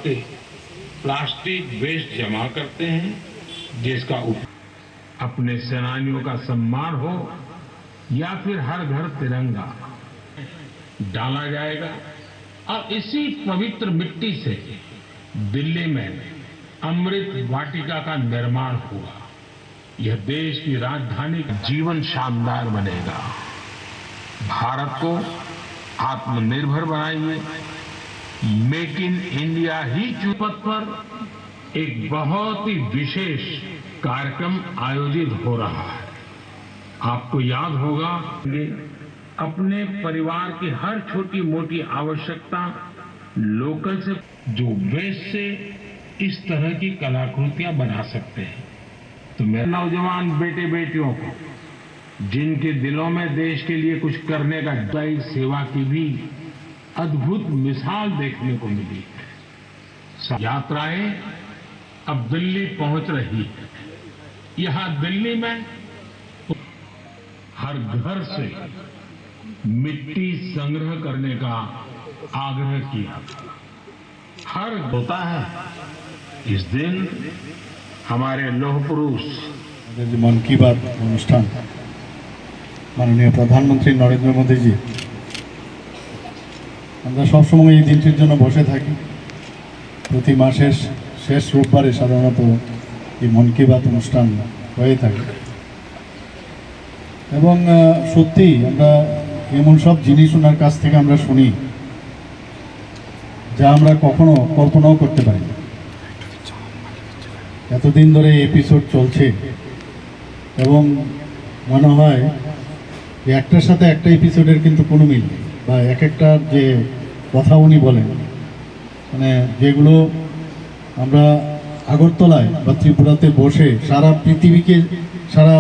हफ्ते plastic waste जमा करते हैं, जिसका अपने सेनानियों का सम्मान हो या फिर हर घर तिरंगा डाला जाएगा। और इसी पवित्र मिट्टी से दिल्ली में अमृत वाटिका का निर्माण हुआ। यह देश की राजधानी का जीवन शानदार बनेगा। भारत को आत्मनिर्भर बनाएंगे। मेक इन इंडिया ही पथ पर एक बहुत ही विशेष कार्यक्रम आयोजित हो रहा है। आपको याद होगा कि अपने परिवार की हर छोटी मोटी आवश्यकता लोकल से, जो वेस्ट से इस तरह की कलाकृतियां बना सकते हैं। तो मेरे नौजवान बेटे बेटियों को, जिनके दिलों में देश के लिए कुछ करने का सेवा की भी अद्भुत मिसाल देखने को मिली है। यात्राएं अब दिल्ली पहुंच रही है। यहां दिल्ली में हर घर से मिट्टी संग्रह करने का आग्रह किया। हर होता है इस दिन हमारे लौह पुरुष मन की बात অনুষ্ঠান মাননীয় প্রধানমন্ত্রী নরেন্দ্র মোদীজি আমরা সবসময় এই দিনটির জন্য বসে থাকি। প্রতি মাসের শেষ রোববারে সাধারণত এই মন কি বাত অনুষ্ঠান হয়ে থাকে এবং সত্যি আমরা এমন সব জিনিস ওনার কাছ থেকে আমরা শুনি যা আমরা কখনো কল্পনাও করতে পারি না। এতদিন ধরে এপিসোড চলছে এবং মনে হয় যে একটার সাথে একটা এপিসোডের কিন্তু কোনো মিল নেই, বা এক একটা যে কথা উনি বলেন, মানে যেগুলো আমরা আগরতলায় বা ত্রিপুরাতে বসে সারা পৃথিবীকে, সারা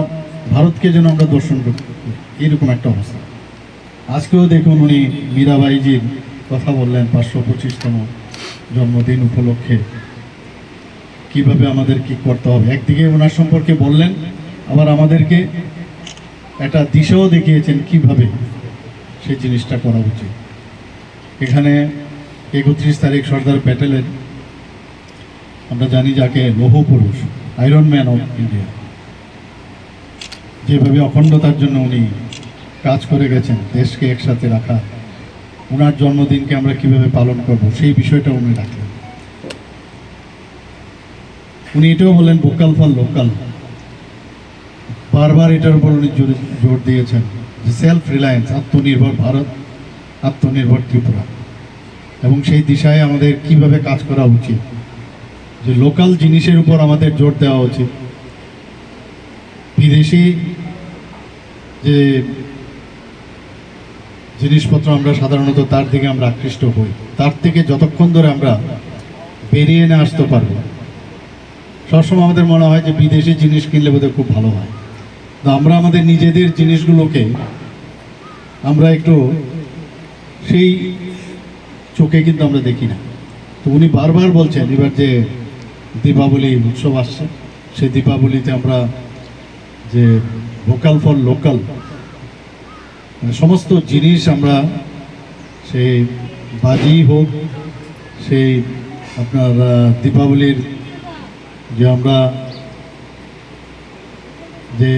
ভারতকে যেন আমরা দর্শন করতে পারি, এরকম একটা অবস্থা। আজকেও দেখুন উনি মীরাবাইজির কথা বললেন 525তম জন্মদিন উপলক্ষে কিভাবে আমাদের কি করতে হবে। একদিকে ওনার সম্পর্কে বললেন, আবার আমাদেরকে একটা দিশাও দেখিয়েছেন কিভাবে সেই জিনিসটা করা উচিত। এখানে 31 তারিখ সর্দার প্যাটেলের, আমরা জানি যাকে লৌহ পুরুষ, আয়রন ম্যান অফ ইন্ডিয়া, যেভাবে অখণ্ডতার জন্য উনি কাজ করে গেছেন, দেশকে একসাথে রাখা, ওনার জন্মদিনকে আমরা কিভাবে পালন করব সেই বিষয়টা উনি রাখলেন। উনি এটাও বললেন ভোকাল ফর লোকাল, বারবার এটার উপর উনি জোর দিয়েছেন যে সেলফ রিলায়েন্স, আত্মনির্ভর ভারত, আত্মনির্ভর ত্রিপুরা, এবং সেই দিশায় আমাদের কিভাবে কাজ করা উচিত, যে লোকাল জিনিসের উপর আমাদের জোর দেওয়া উচিত। বিদেশি যে জিনিসপত্র আমরা সাধারণত তার দিকে আমরা আকৃষ্ট হই, তার থেকে যতক্ষণ ধরে আমরা বেরিয়ে না আসতে পারবো, সবসময় আমাদের মনে হয় যে বিদেশি জিনিস কিনলে বোধহয় খুব ভালো হয়। তো আমরা আমাদের নিজেদের জিনিসগুলোকে আমরা একটু সেই চোখে কিন্তু আমরা দেখি না। তো উনি বারবার বলছেন এবার যে দীপাবলি উৎসব আসছে, সেই দীপাবলিতে আমরা যে ভোকাল ফর লোকাল, সমস্ত জিনিস আমরা, সেই বাজি হোক, সেই আপনার দীপাবলির যে আমরা যে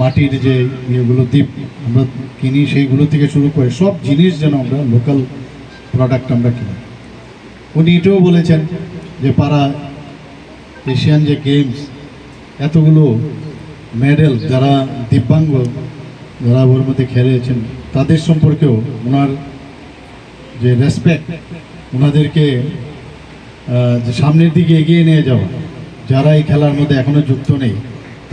মাটির যে ইয়েগুলো দ্বীপ আমরা কিনি, সেইগুলো থেকে শুরু করে সব জিনিস যেন আমরা লোকাল প্রোডাক্ট আমরা কিনি। উনি এটাও বলেছেন যে পাড়া এশিয়ান যে গেমস, এতগুলো মেডেল যারা দিব্যাঙ্গ, যারা ওর মধ্যে খেলেছেন, তাদের সম্পর্কেও ওনার যে রেসপেক্ট, ওনাদেরকে যে সামনের দিকে এগিয়ে নিয়ে যাওয়া, যারা এই খেলার মধ্যে এখনও যুক্ত নেই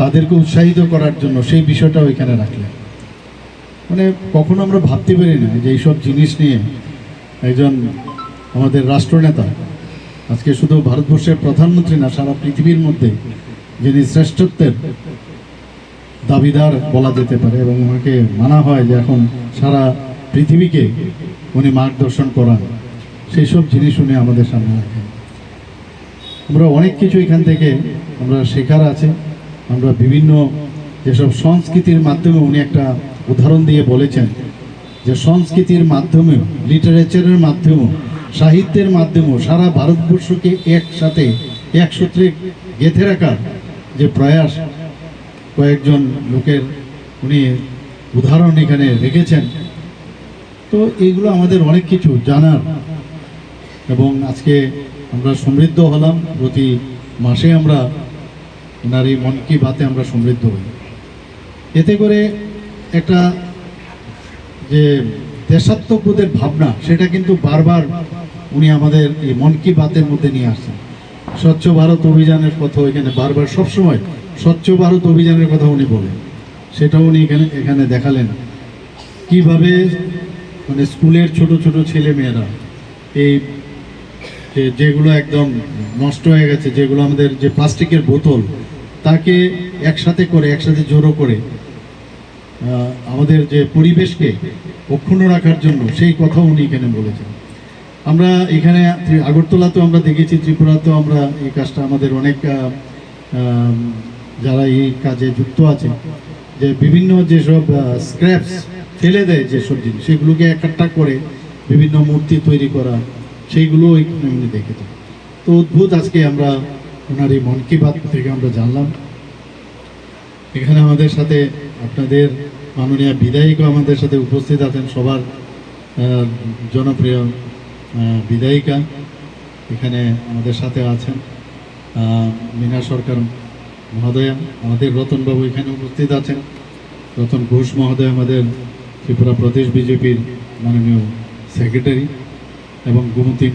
তাদেরকে উৎসাহিত করার জন্য সেই বিষয়টাও এখানে রাখলেন। মানে কখনো আমরা ভাবতে পারি না যে এইসব জিনিস নিয়ে একজন আমাদের রাষ্ট্রনেতা, আজকে শুধু ভারতবর্ষের প্রধানমন্ত্রী না, সারা পৃথিবীর মধ্যে যিনি শ্রেষ্ঠত্বের দাবিদার বলা যেতে পারে, এবং ওনাকে মানা হয় যে এখন সারা পৃথিবীকে উনি মার্গদর্শন করান, সেই সব জিনিস উনি আমাদের সামনে রাখেন। আমরা অনেক কিছু এখান থেকে আমরা শেখার আছে। আমরা বিভিন্ন যেসব সংস্কৃতির মাধ্যমে, উনি একটা উদাহরণ দিয়ে বলেছেন যে সংস্কৃতির মাধ্যমেও, লিটারেচারের মাধ্যমেও সাহিত্যের মাধ্যমেও সারা ভারতবর্ষকে একসাথে এক সূত্রে গেঁথে রাখার যে প্রয়াস কয়েকজন লোকের উনি উদাহরণ এখানে রেখেছেন। তো এইগুলো আমাদের অনেক কিছু জানার, এবং আজকে আমরা সমৃদ্ধ হলাম। প্রতি মাসে আমরা ওনার এই মন কি বাতে আমরা সমৃদ্ধ হই। এতে করে একটা যে দেশাত্মবোধের ভাবনা, সেটা কিন্তু বারবার উনি আমাদের এই মন কি বাতের মধ্যে নিয়ে আসছেন। স্বচ্ছ ভারত অভিযানের কথা এখানে বারবার সবসময় স্বচ্ছ ভারত অভিযানের কথা উনি বলেন, সেটাও উনি এখানে দেখালেন কিভাবে মানে স্কুলের ছোট ছোট ছেলে মেয়েরা এই যেগুলো একদম নষ্ট হয়ে গেছে, যেগুলো আমাদের যে প্লাস্টিকের বোতল, তাকে একসাথে জড়ো করে আমাদের যে পরিবেশকে অক্ষুণ্ণ রাখার জন্য সেই কথা উনি এখানে বলেছেন। আমরা এখানে আগরতলাতেও আমরা দেখেছি, ত্রিপুরাতেও আমরা এই কাজটা আমাদের অনেক যারা এই কাজে যুক্ত আছে, যে বিভিন্ন যেসব স্ক্র্যাপস ফেলে দেয় যেসব জিনিস, সেগুলোকে একটা করে বিভিন্ন মূর্তি তৈরি করা, সেইগুলো এখানে উনি দেখেছেন। তো অদ্ভুত আজকে আমরা ওনার এই মন কি বাত থেকে আমরা জানলাম। এখানে আমাদের সাথে আপনাদের মাননীয় বিধায়িকা আমাদের সাথে উপস্থিত আছেন, সবার জনপ্রিয় বিধায়িকা এখানে আমাদের সাথে আছেন, মীনা সরকার মহোদয়া, আমাদের রতনবাবু এখানে উপস্থিত আছেন, রতন ঘোষ মহোদয় আমাদের ত্রিপুরা প্রদেশ বিজেপির মাননীয় সেক্রেটারি, এবং গোমতী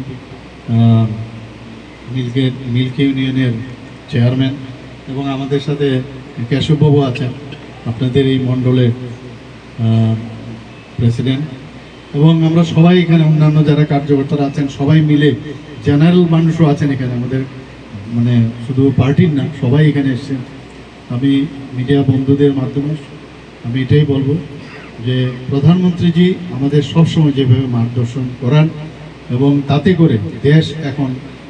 মিল্ক ইউনিয়নের চেয়ারম্যান, এবং আমাদের সাথে কেশববাবু আছেন, আপনাদের এই মণ্ডলের প্রেসিডেন্ট, এবং আমরা সবাই এখানে অন্যান্য যারা কার্যকর্তারা আছেন সবাই মিলে, জেনারেল মানুষও আছেন এখানে, আমাদের মানে শুধু পার্টির না, সবাই এখানে এসেছেন। আমি মিডিয়া বন্ধুদের মাধ্যমে আমি এটাই বলবো যে প্রধানমন্ত্রীজি আমাদের সবসময় যেভাবে মার্গদর্শন করান, এবং তাতে করে দেশ এখন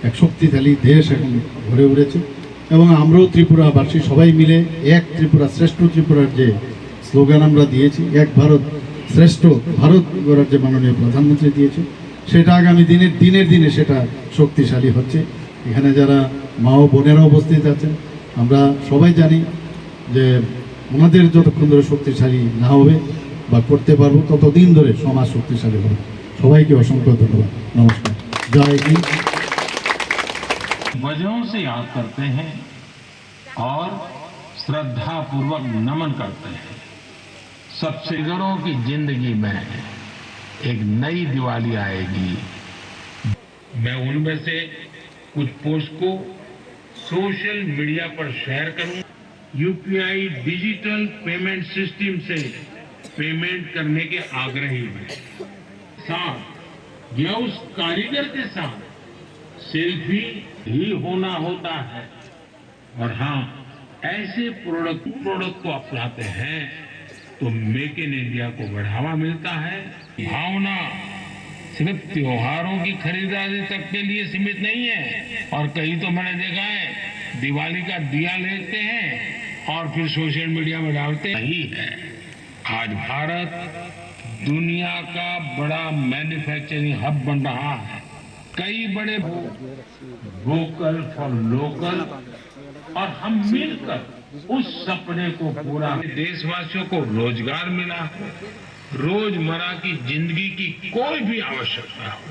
এক শক্তিশালী দেশ এখন গড়ে উঠেছে, এবং আমরাও ত্রিপুরাবাসী সবাই মিলে এক ত্রিপুরা শ্রেষ্ঠ ত্রিপুরার যে স্লোগান আমরা দিয়েছি, এক ভারত শ্রেষ্ঠ ভারত গড়ার যে মাননীয় প্রধানমন্ত্রী দিয়েছে, সেটা আগামী দিনের দিনে সেটা শক্তিশালী হচ্ছে। এখানে যারা মা ও বোনেরা উপস্থিত আছেন, আমরা সবাই জানি যে ওনাদের যতক্ষণ ধরে শক্তিশালী না হবে বা করতে পারবো, ততদিন ধরে সমাজ শক্তিশালী হবে। সবাইকে অসংখ্য ধন্যবাদ, নমস্কার, জয় হিন্দ। वजहों से याद करते हैं और श्रद्धा पूर्वक नमन करते हैं। सबसे गणों की जिंदगी में एक नई दिवाली आएगी। मैं उनमें से कुछ पोस्ट को सोशल मीडिया पर शेयर करूं। यूपीआई डिजिटल पेमेंट सिस्टम से पेमेंट करने के आग्रही हैं। साथ या उस कारीगर के साथ सेल्फी ही होना होता है। और हाँ, ऐसे प्रोडक्ट को अपनाते हैं तो मेक इन इंडिया को बढ़ावा मिलता है। भावना सिर्फ त्योहारों की खरीदारी तक के लिए सीमित नहीं है। और कहीं तो मैंने देखा है दिवाली का दिया लेते हैं और फिर सोशल मीडिया में डालते नहीं है। आज भारत दुनिया का बड़ा मैन्युफैक्चरिंग हब बन रहा है। कई बड़े वोकल फॉर लोकल, और हम मिलकर उस सपने को पूरा, देशवासियों को रोजगार मिला हो, रोजमर्रा की जिंदगी की कोई भी आवश्यकता हो,